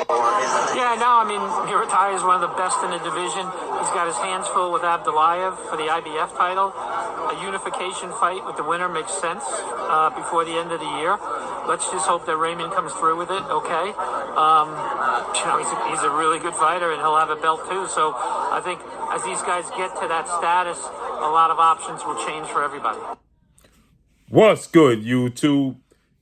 Yeah, no, I mean, Muratalla is one of the best in the division. He's got his hands full with Abdullah for the IBF title. A unification fight with the winner makes sense before the end of the year. Let's just hope that Raymond comes through with it, okay? He's a really good fighter, and he'll have a belt too. So I think as these guys get to that status, a lot of options will change for everybody. What's good, YouTube?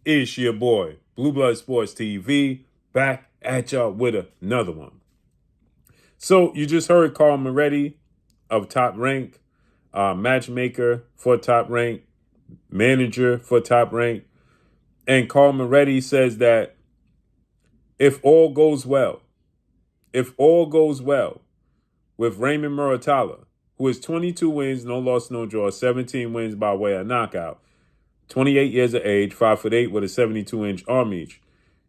It's your boy, Blue Blood Sports TV, back at y'all with another one. So you just heard Carl Moretti of Top Rank, matchmaker for Top Rank, manager for Top Rank. And Carl Moretti says that if all goes well with Raymond Muratala, who has 22 wins, no loss, no draw, 17 wins by way of knockout, 28 years of age, 5'8" with a 72-inch arm reach.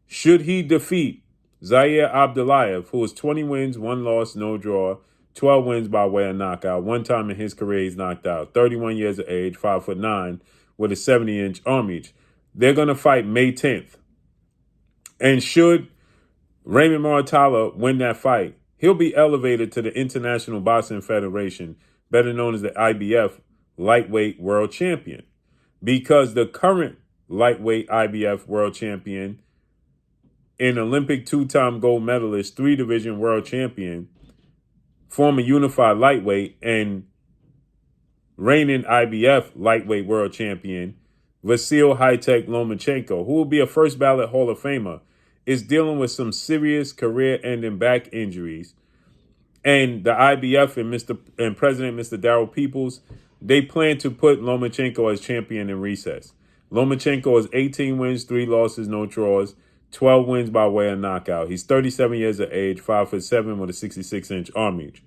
Should he defeat Zaire Abdullah, who has 20 wins, 1 loss, no draw, 12 wins by way of knockout. One time in his career he's knocked out. 31 years of age, 5'9", with a 70-inch arm reach. They're going to fight May 10th. And should Raymond Muratala win that fight, he'll be elevated to the International Boxing Federation, better known as the IBF Lightweight World Champion. Because the current lightweight IBF world champion, an Olympic 2-time gold medalist, 3-division world champion, former unified lightweight, and reigning IBF lightweight world champion, Vasil High-Tech Lomachenko, who will be a first ballot Hall of Famer, is dealing with some serious career-ending back injuries. And the IBF and President Mr. Darryl Peoples, they plan to put Lomachenko as champion in recess. Lomachenko has 18 wins, 3 losses, no draws, 12 wins by way of knockout. He's 37 years of age, 5'7" with a 66-inch arm reach.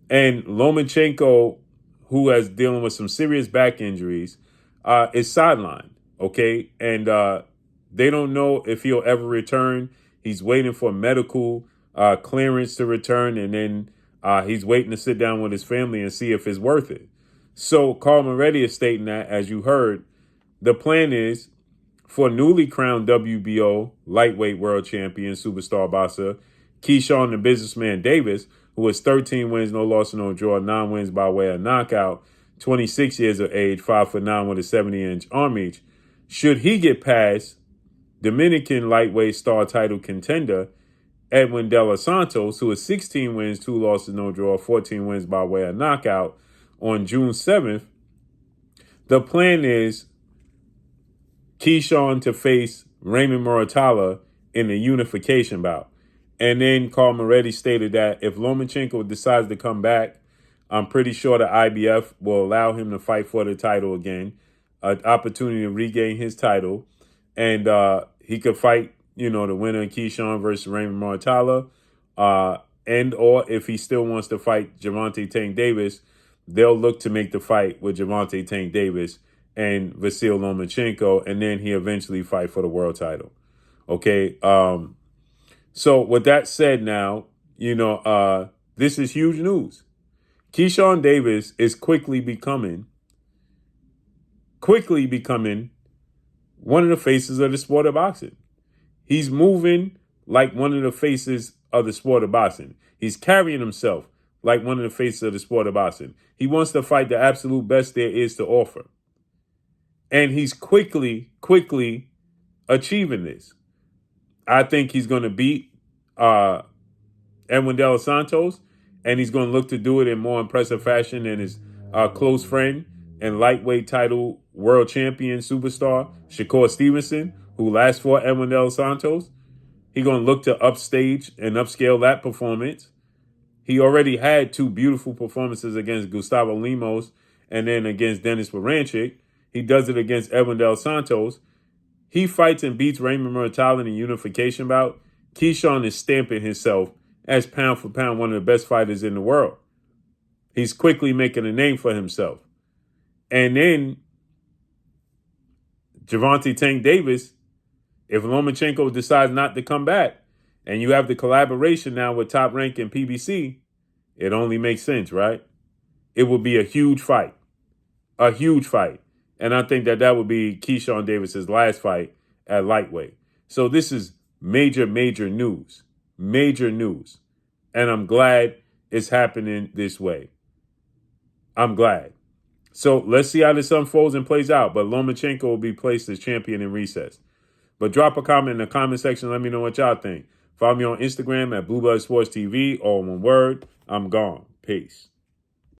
And Lomachenko, who is dealing with some serious back injuries, is sidelined, okay? And they don't know if he'll ever return. He's waiting for medical clearance to return, and then he's waiting to sit down with his family and see if it's worth it. So Carl Moretti is stating that, as you heard, the plan is for newly crowned WBO lightweight world champion superstar boxer Keyshawn the Businessman Davis, who has 13 wins, no loss, no draw, 9 wins by way of knockout, 26 years of age, 5'9" with a 70-inch arm reach. Should he get past Dominican lightweight star title contender Edwin De Los Santos, who has 16 wins, 2 losses, no draw, 14 wins by way of knockout, on June 7th, the plan is Keyshawn to face Raymond Muratala in a unification bout. And then Carl Moretti stated that if Lomachenko decides to come back, I'm pretty sure the IBF will allow him to fight for the title again, an opportunity to regain his title. And he could fight, the winner of Keyshawn versus Raymond Muratala. And or if he still wants to fight Gervonta Tank Davis, they'll look to make the fight with Gervonta Tank Davis and Vasil Lomachenko, and then he eventually fight for the world title. Okay. So with that said now, this is huge news. Keyshawn Davis is quickly becoming one of the faces of the sport of boxing. He's moving like one of the faces of the sport of boxing. He's carrying himself like one of the faces of the sport of boxing. He wants to fight the absolute best there is to offer. And he's quickly achieving this. I think he's going to beat Edwin De Los Santos, and he's going to look to do it in more impressive fashion than his close friend and lightweight title world champion superstar Shakur Stevenson, who last fought Edwin De Los Santos. He's going to look to upstage and upscale that performance. He already had 2 beautiful performances against Gustavo Lemos and then against Denis Beranchyk. He does it against Edwin De Los Santos. He fights and beats Raymond Muratala in a unification bout. Keyshawn is stamping himself as pound for pound one of the best fighters in the world. He's quickly making a name for himself. And then Gervonta Tank Davis, if Lomachenko decides not to come back, and you have the collaboration now with Top Rank and PBC, it only makes sense, right? It would be a huge fight. A huge fight. And I think that would be Keyshawn Davis's last fight at lightweight. So this is major, major news. Major news. And I'm glad it's happening this way. I'm glad. So let's see how this unfolds and plays out. But Lomachenko will be placed as champion in recess. But drop a comment in the comment section. Let me know what y'all think. Follow me on Instagram at Blue Blood Sports TV. All one word. I'm gone. Peace.